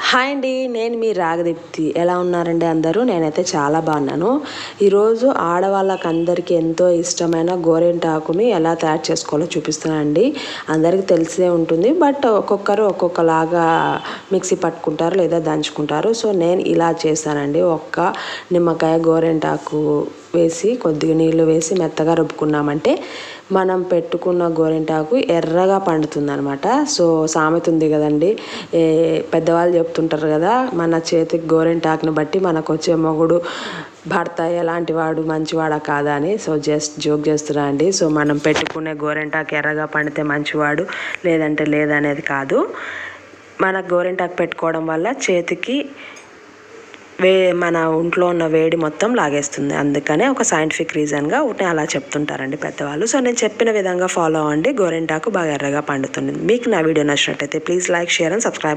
Hi అండి, నేను మీ రాగదీప్తి. ఎలా ఉన్నారండి అందరూ? నేనైతే చాలా బాగున్నాను. ఈరోజు ఆడవాళ్ళకి అందరికీ ఎంతో ఇష్టమైన గోరింటాకుని ఎలా తయారు చేసుకోవాలో చూపిస్తున్నానండి. అందరికీ తెలిసే ఉంటుంది, బట్ ఒక్కొక్కరు ఒక్కొక్కలాగా మిక్సీ పట్టుకుంటారు లేదా దంచుకుంటారు. సో నేను ఇలా చేశానండి. ఒక్క నిమ్మకాయ గోరింటాకు వేసి కొద్దిగా నీళ్ళు వేసి మెత్తగా రుబ్బుకున్నామంటే మనం పెట్టుకున్న గోరింటాకు ఎర్రగా పండుతుంది అనమాట. సో సామెత ఉంది కదండి, పెద్దవాళ్ళు చెప్తుంటారు కదా, మన చేతికి గోరింటాకుని బట్టి మనకు వచ్చే మొగుడు భర్త ఎలాంటి వాడు, మంచివాడా కాదా అని. సో జస్ట్ జోక్ చేస్తున్నా అండి. సో మనం పెట్టుకునే గోరింటాకు ఎర్రగా పండితే మంచివాడు, లేదంటే లేదనేది కాదు. మన గోరింటాకు పెట్టుకోవడం వల్ల చేతికి మన ఒంట్లో ఉన్న వేడి మొత్తం లాగేస్తుంది. అందుకనే ఒక సైంటిఫిక్ రీజన్గా ఒకటి అలా చెప్తుంటారండి పెద్దవాళ్ళు. సో నేను చెప్పిన విధంగా ఫాలో అవ్వండి, గోరింటాకు బాగా ఎర్రగా పండుతుంది. మీకు నా వీడియో నచ్చినట్టయితే please like, share and subscribe.